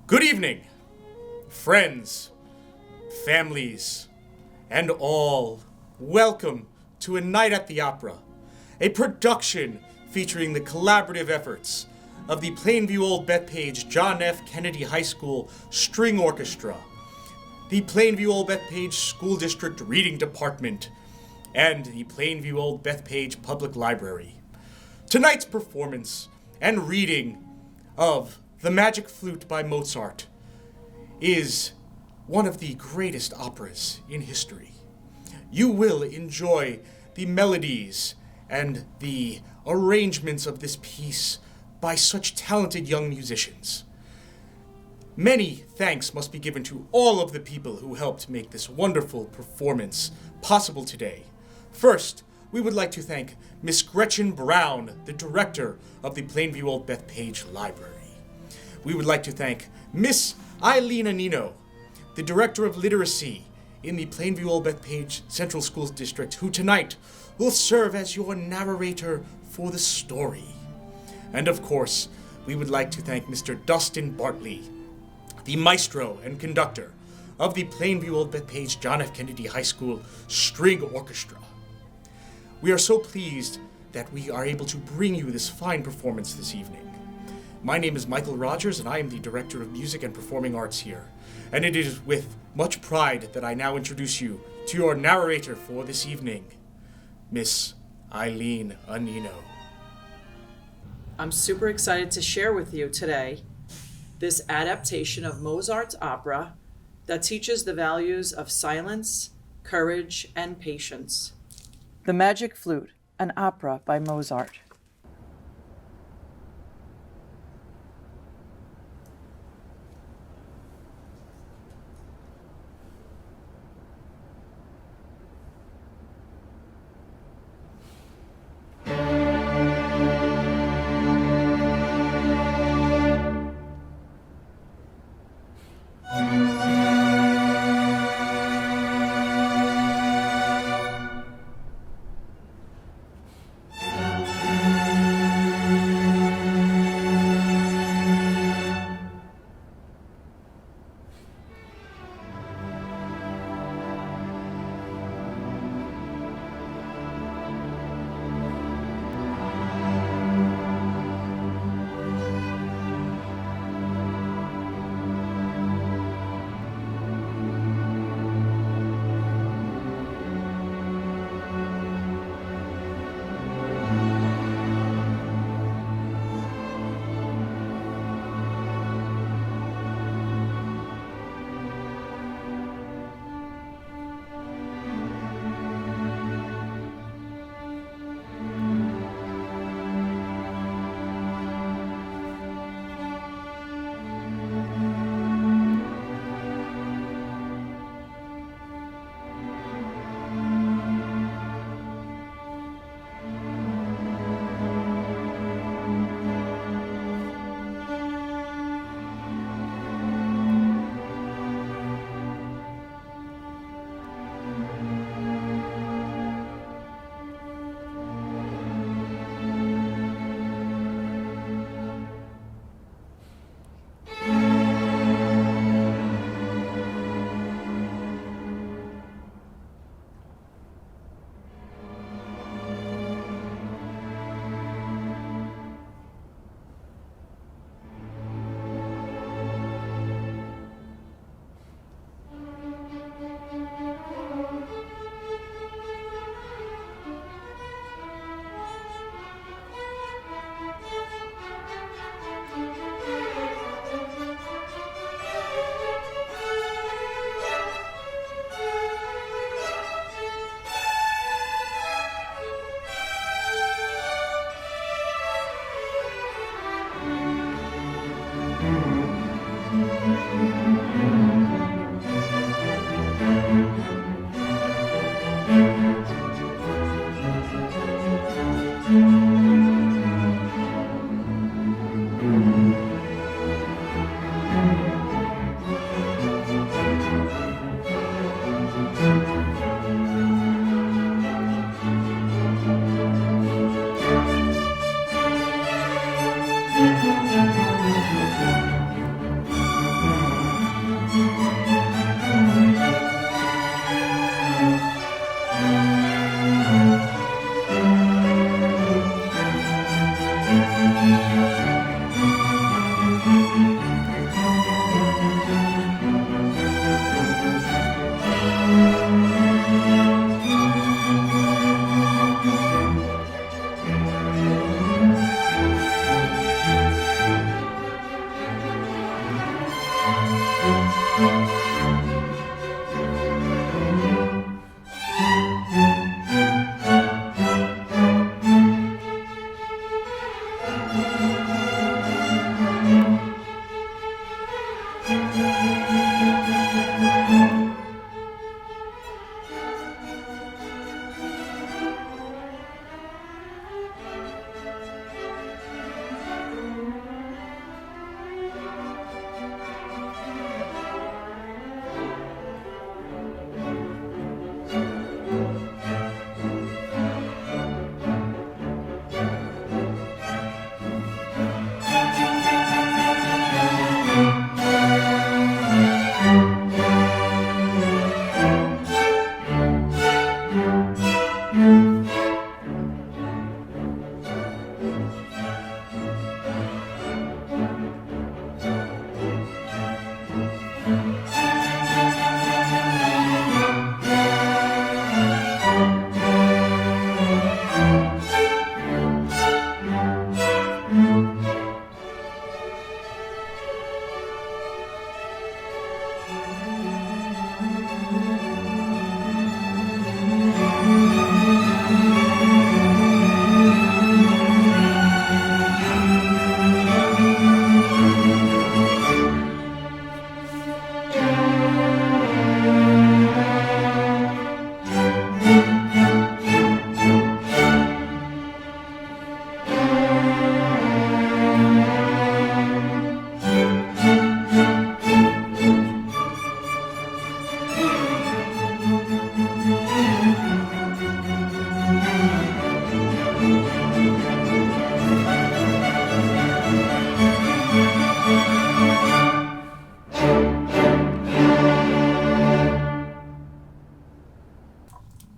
Good evening, friends, families, and all. Welcome to A Night at the Opera, a production featuring the collaborative efforts of the Plainview Old Bethpage John F. Kennedy High School String Orchestra, the Plainview Old Bethpage School District Reading Department, and the Plainview Old Bethpage Public Library. Tonight's performance and reading of The Magic Flute by Mozart is one of the greatest operas in history. You will enjoy the melodies and the arrangements of this piece by such talented young musicians. Many thanks must be given to all of the people who helped make this wonderful performance possible today. First, we would like to thank Miss Gretchen Brown, the director of the Plainview Old Bethpage Library. We would like to thank Miss Eileen Annino, the Director of Literacy in the Plainview Old Bethpage Central Schools District, who tonight will serve as your narrator for the story. And of course, we would like to thank Mr. Dustin Bartley, the maestro and conductor of the Plainview Old Bethpage John F. Kennedy High School String Orchestra. We are so pleased that we are able to bring you this fine performance this evening. My name is Michael Rodgers, and I am the Director of Music and Performing Arts here. And it is with much pride that I now introduce you to your narrator for this evening, Miss Eileen Annino. I'm super excited to share with you today this adaptation of Mozart's opera that teaches the values of silence, courage, and patience. The Magic Flute, an opera by Mozart.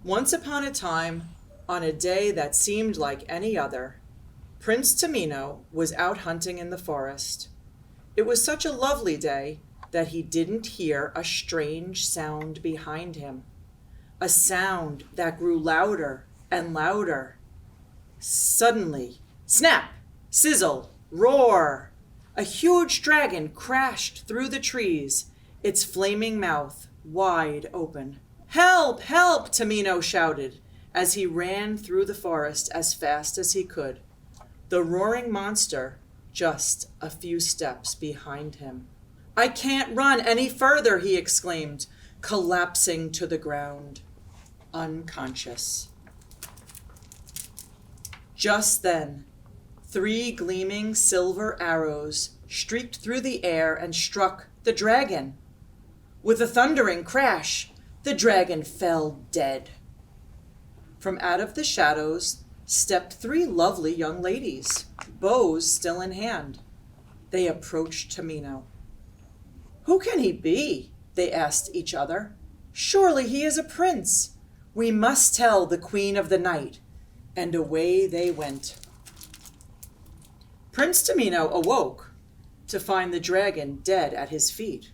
Once upon a time, on a day that seemed like any other, Prince Tamino was out hunting in the forest. It was such a lovely day that he didn't hear a strange sound behind him, a sound that grew louder and louder. Suddenly, snap, sizzle, roar! A huge dragon crashed through the trees, its flaming mouth wide open. "Help! Help!" Tamino shouted as he ran through the forest as fast as he could, the roaring monster just a few steps behind him. "I can't run any further," he exclaimed, collapsing to the ground, unconscious. Just then, 3 gleaming silver arrows streaked through the air and struck the dragon. With a thundering crash, the dragon fell dead. From out of the shadows stepped 3 lovely young ladies, bows still in hand. They approached Tamino. "Who can he be?" they asked each other. "Surely he is a prince. We must tell the Queen of the Night." And away they went. Prince Tamino awoke to find the dragon dead at his feet.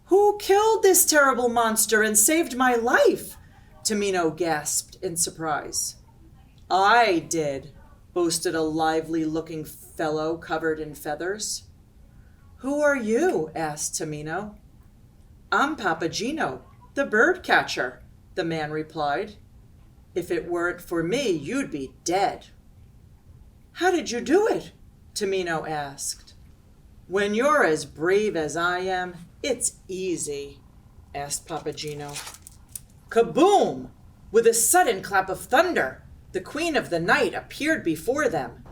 "Who killed this terrible monster and saved my life?" Tamino gasped in surprise. "I did," boasted a lively-looking fellow covered in feathers. "Who are you?" asked Tamino. "I'm Papageno, the bird catcher," the man replied. "If it weren't for me, you'd be dead." "How did you do it?" Tamino asked. "When you're as brave as I am, it's easy," asked Papageno. Kaboom! With a sudden clap of thunder, the Queen of the Night appeared before them.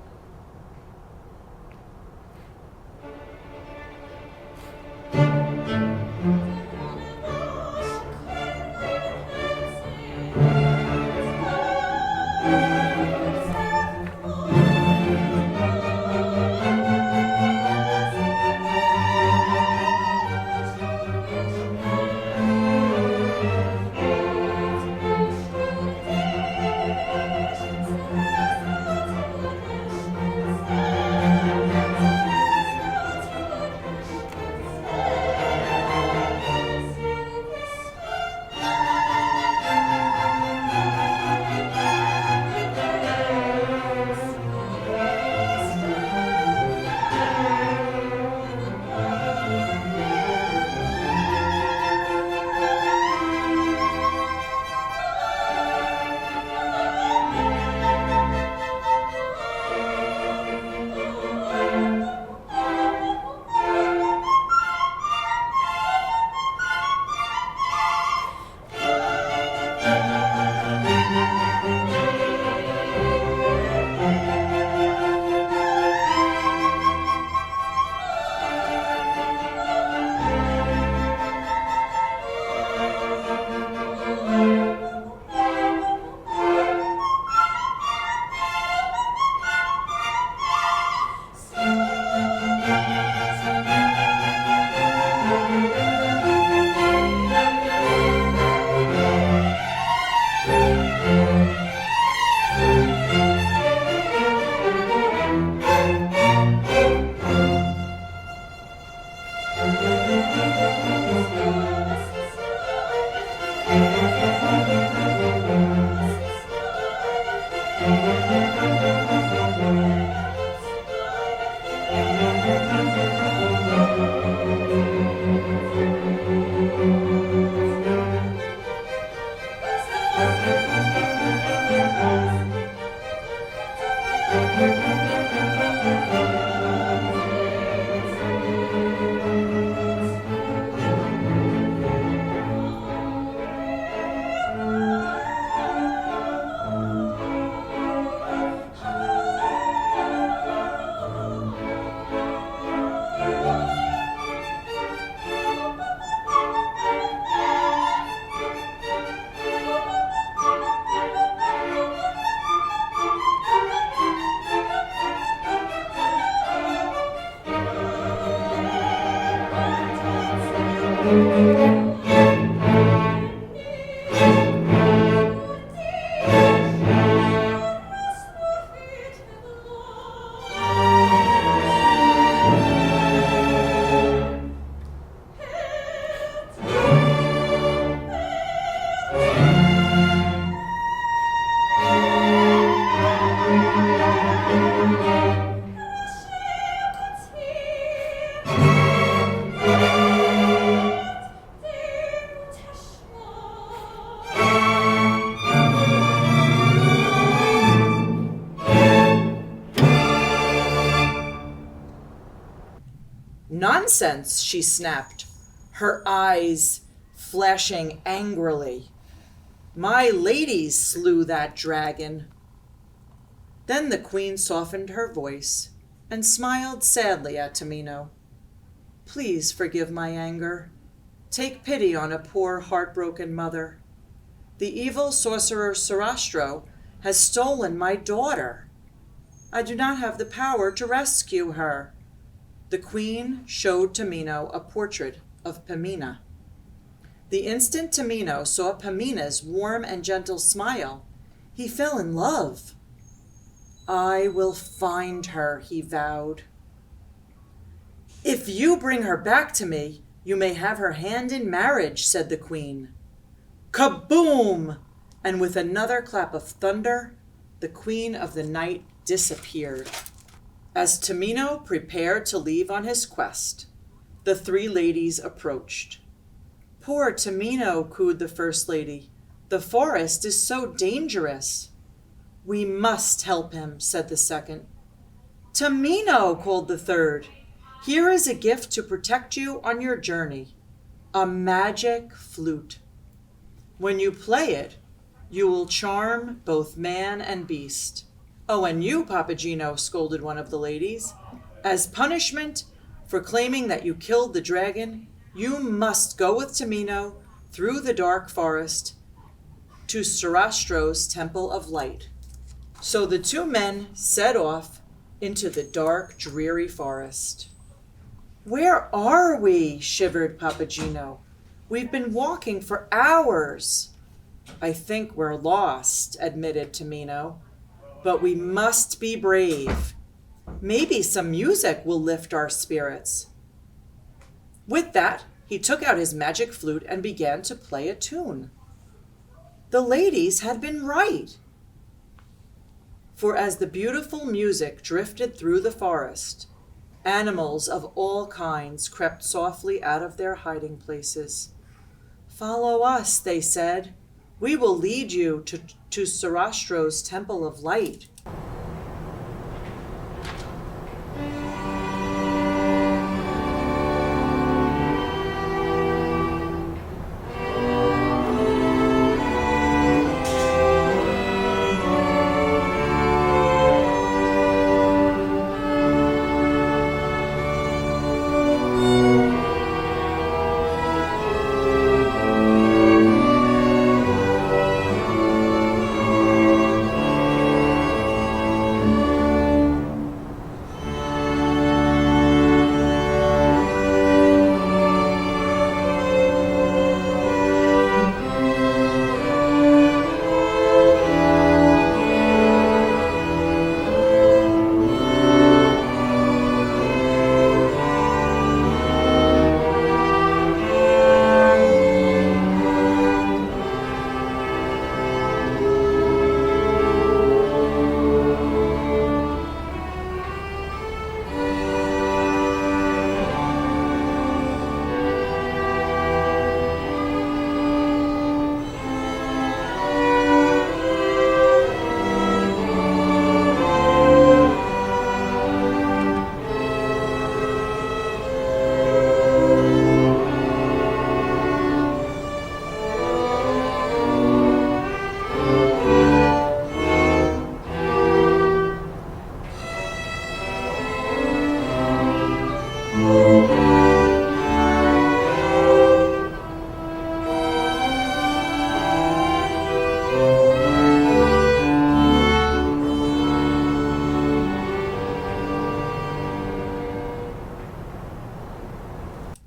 Nonsense, she snapped, her eyes flashing angrily. My ladies slew that dragon. Then the queen softened her voice and smiled sadly at Tamino. Please forgive my anger. Take pity on a poor heartbroken mother. The evil sorcerer Sarastro has stolen my daughter. I do not have the power to rescue her. The queen showed Tamino a portrait of Pamina. The instant Tamino saw Pamina's warm and gentle smile, he fell in love. I will find her, he vowed. If you bring her back to me, you may have her hand in marriage, said the queen. Kaboom! And with another clap of thunder, the queen of the night disappeared. As Tamino prepared to leave on his quest, the three ladies approached. Poor Tamino, cooed the first lady. The forest is so dangerous. We must help him, said the second. Tamino, called the third. Here is a gift to protect you on your journey. A magic flute. When you play it, you will charm both man and beast. Oh, and you, Papagino, scolded one of the ladies. As punishment for claiming that you killed the dragon, you must go with Tamino through the dark forest to Sarastro's Temple of Light. So the two men set off into the dark, dreary forest. Where are we? Shivered Papagino. We've been walking for hours. I think we're lost, admitted Tamino. But we must be brave. Maybe some music will lift our spirits. With that, he took out his magic flute and began to play a tune. The ladies had been right. For as the beautiful music drifted through the forest, animals of all kinds crept softly out of their hiding places. Follow us, they said. We will lead you to Sarastro's Temple of Light.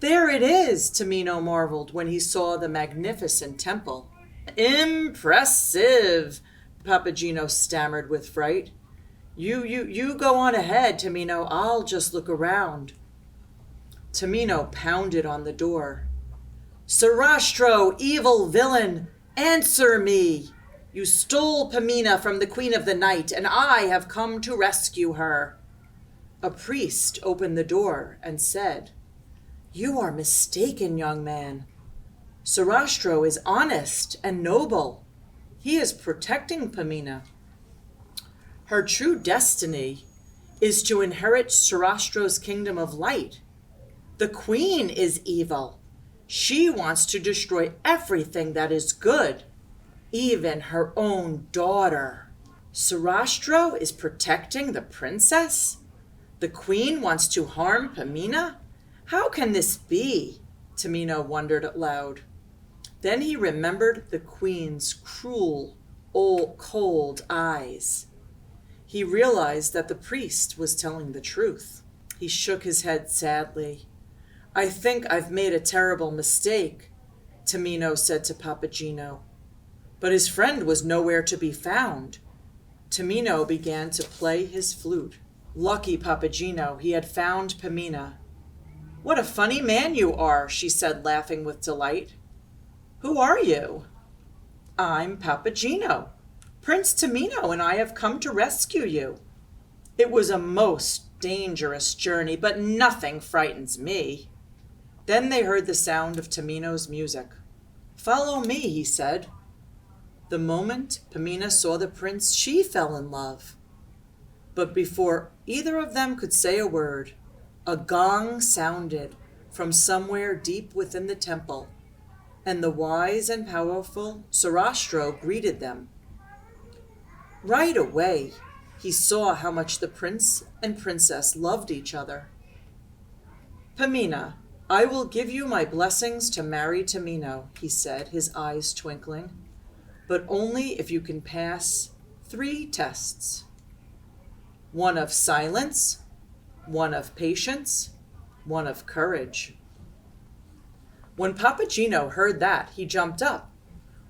There it is, Tamino marveled when he saw the magnificent temple. Impressive, Papageno stammered with fright. You go on ahead, Tamino. I'll just look around. Tamino pounded on the door. Sarastro, evil villain, answer me! You stole Pamina from the Queen of the Night, and I have come to rescue her. A priest opened the door and said, You are mistaken, young man. Sarastro is honest and noble. He is protecting Pamina. Her true destiny is to inherit Sarastro's kingdom of light. The queen is evil. She wants to destroy everything that is good, even her own daughter. Sarastro is protecting the princess? The queen wants to harm Pamina? How can this be? Tamino wondered aloud. Then he remembered the queen's cruel, cold eyes. He realized that the priest was telling the truth. He shook his head sadly. I think I've made a terrible mistake, Tamino said to Papageno. But his friend was nowhere to be found. Tamino began to play his flute. Lucky Papageno, he had found Pamina. What a funny man you are, she said, laughing with delight. Who are you? I'm Papageno. Prince Tamino and I have come to rescue you. It was a most dangerous journey, but nothing frightens me. Then they heard the sound of Tamino's music. Follow me, he said. The moment Pamina saw the prince, she fell in love. But before either of them could say a word, a gong sounded from somewhere deep within the temple, and the wise and powerful Sarastro greeted them. Right away, he saw how much the prince and princess loved each other. Pamina, I will give you my blessings to marry Tamino, he said, his eyes twinkling, but only if you can pass 3 tests. One of silence, one of patience, one of courage. When Papageno heard that, he jumped up.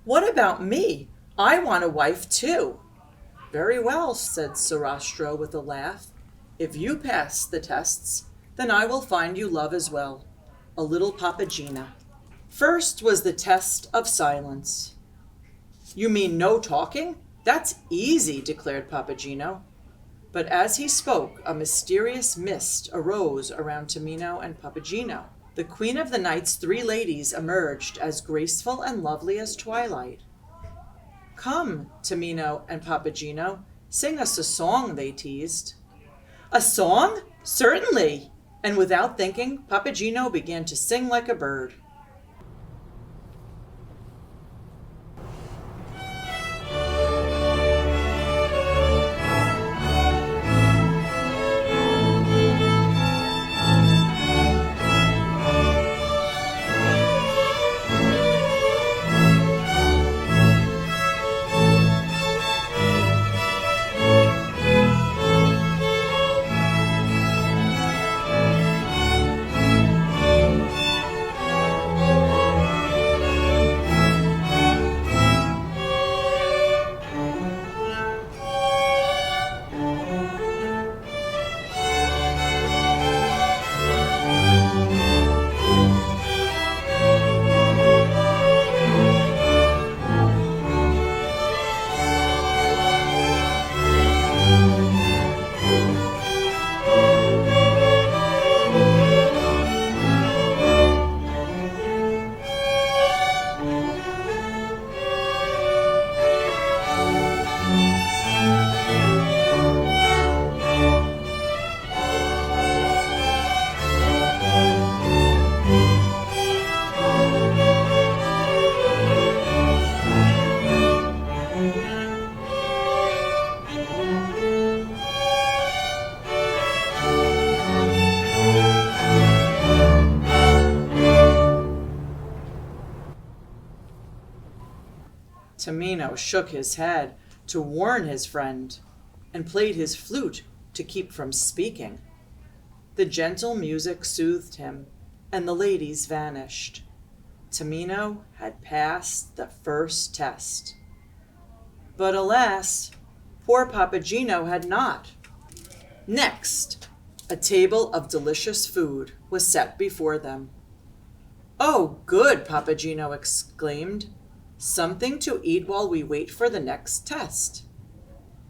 What about me? I want a wife too. Very well, said Sarastro with a laugh. If you pass the tests, then I will find you love as well, a little Papagena. First was the test of silence. You mean no talking? That's easy, declared Papageno. But as he spoke, a mysterious mist arose around Tamino and Papageno. The Queen of the Night's 3 ladies emerged as graceful and lovely as twilight. Come, Tamino and Papageno, sing us a song, they teased. A song? Certainly! And without thinking, Papageno began to sing like a bird. Tamino shook his head to warn his friend and played his flute to keep from speaking. The gentle music soothed him, and the ladies vanished. Tamino had passed the first test. But alas, poor Papageno had not. Next, a table of delicious food was set before them. "Oh, good," Papageno exclaimed. "Something to eat while we wait for the next test."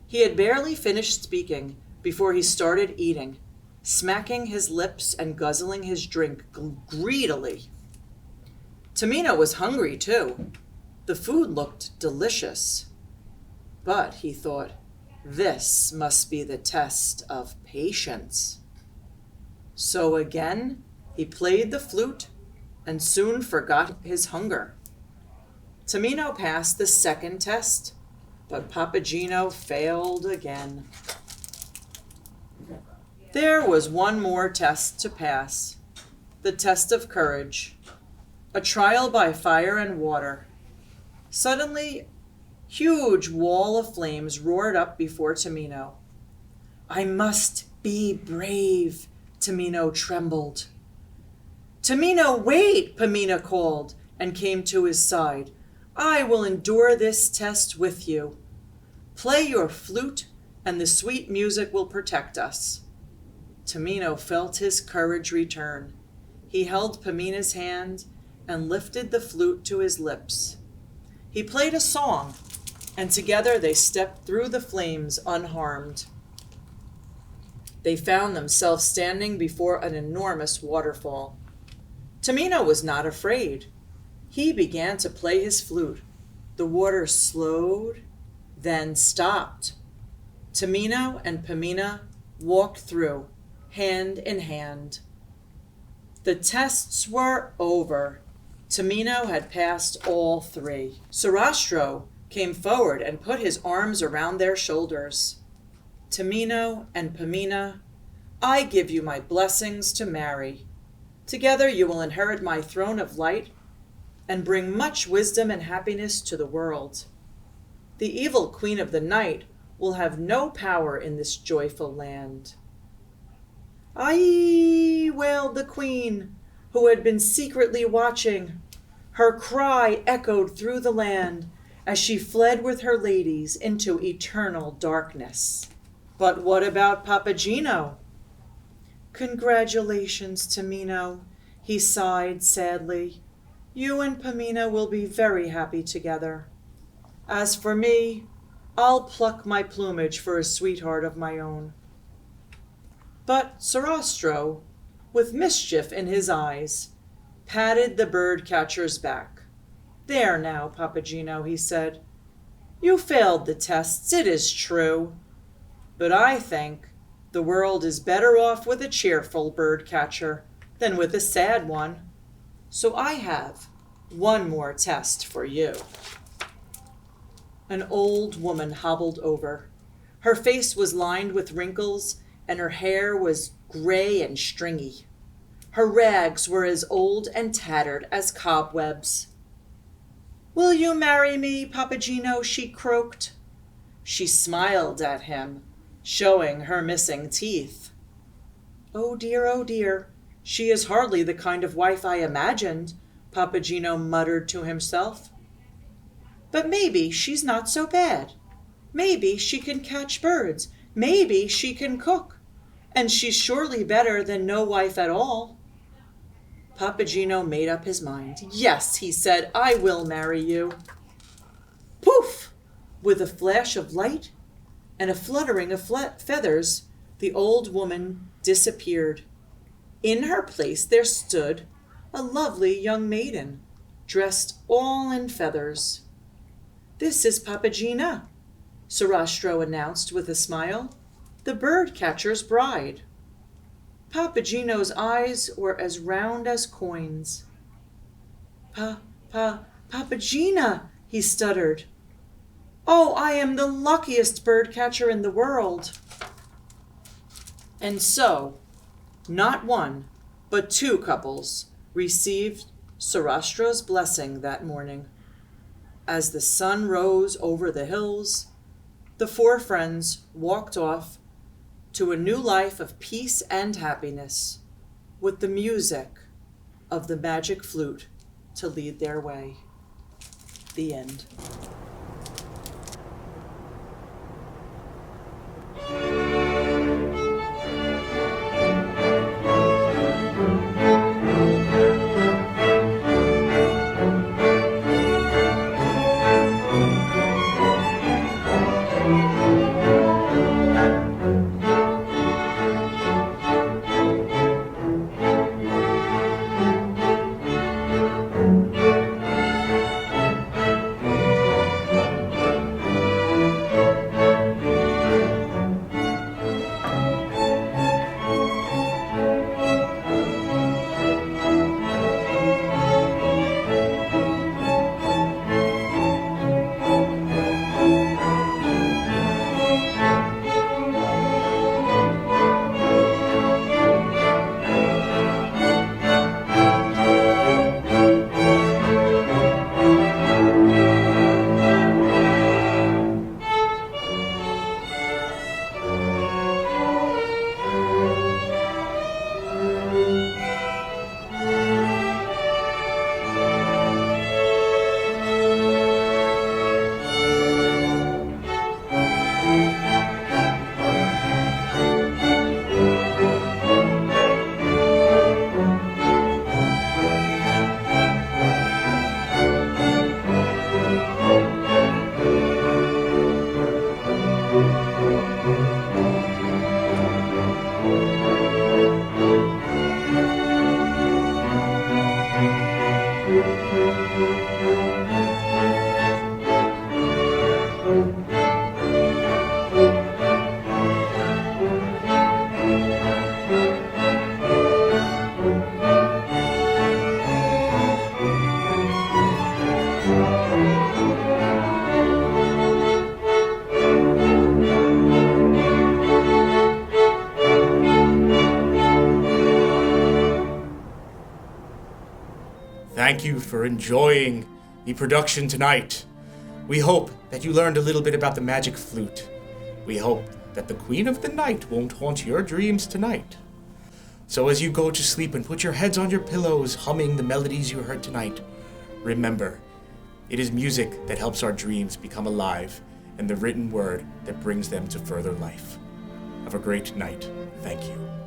He had barely finished speaking before he started eating, smacking his lips and guzzling his drink greedily. Tamino was hungry too. The food looked delicious. But, he thought, this must be the test of patience. So again, he played the flute and soon forgot his hunger. Tamino passed the second test, but Papageno failed again. There was one more test to pass, the test of courage, a trial by fire and water. Suddenly, huge wall of flames roared up before Tamino. "I must be brave," Tamino trembled. "Tamino, wait!" Pamina called and came to his side. "I will endure this test with you. Play your flute and the sweet music will protect us." Tamino felt his courage return. He held Pamina's hand and lifted the flute to his lips. He played a song, and together they stepped through the flames unharmed. They found themselves standing before an enormous waterfall. Tamino was not afraid. He began to play his flute. The water slowed, then stopped. Tamino and Pamina walked through, hand in hand. The tests were over. Tamino had passed all three. Sarastro came forward and put his arms around their shoulders. "Tamino and Pamina, I give you my blessings to marry. Together you will inherit my throne of light and bring much wisdom and happiness to the world. The evil queen of the night will have no power in this joyful land." "Aye," wailed the queen, who had been secretly watching. Her cry echoed through the land as she fled with her ladies into eternal darkness. But what about Papageno? "Congratulations, Tamino," he sighed sadly. "You and Pamina will be very happy together. As for me, I'll pluck my plumage for a sweetheart of my own." But Sarastro, with mischief in his eyes, patted the bird catcher's back. "There now, Papageno," he said. "You failed the tests, it is true. But I think the world is better off with a cheerful bird catcher than with a sad one. So I have one more test for you." An old woman hobbled over. Her face was lined with wrinkles, and her hair was gray and stringy. Her rags were as old and tattered as cobwebs. "Will you marry me, Papageno?" she croaked. She smiled at him, showing her missing teeth. Oh dear, she is hardly the kind of wife I imagined," Papageno muttered to himself. "But maybe she's not so bad. Maybe she can catch birds. Maybe she can cook. And she's surely better than no wife at all." Papageno made up his mind. "Yes," he said, "I will marry you." Poof! With a flash of light and a fluttering of feathers, the old woman disappeared. In her place there stood a lovely young maiden, dressed all in feathers. "This is Papagena," Sarastro announced with a smile, "the bird catcher's bride." Papageno's eyes were as round as coins. Papagena, he stuttered. "Oh, I am the luckiest bird catcher in the world." And so, not one, but two couples received Sarastro's blessing that morning. As the sun rose over the hills, the four friends walked off to a new life of peace and happiness, with the music of the Magic Flute to lead their way. The end. Thank you for enjoying the production tonight. We hope that you learned a little bit about the Magic Flute. We hope that the Queen of the Night won't haunt your dreams tonight. So as you go to sleep and put your heads on your pillows humming the melodies you heard tonight, remember, it is music that helps our dreams become alive and the written word that brings them to further life. Have a great night. Thank you.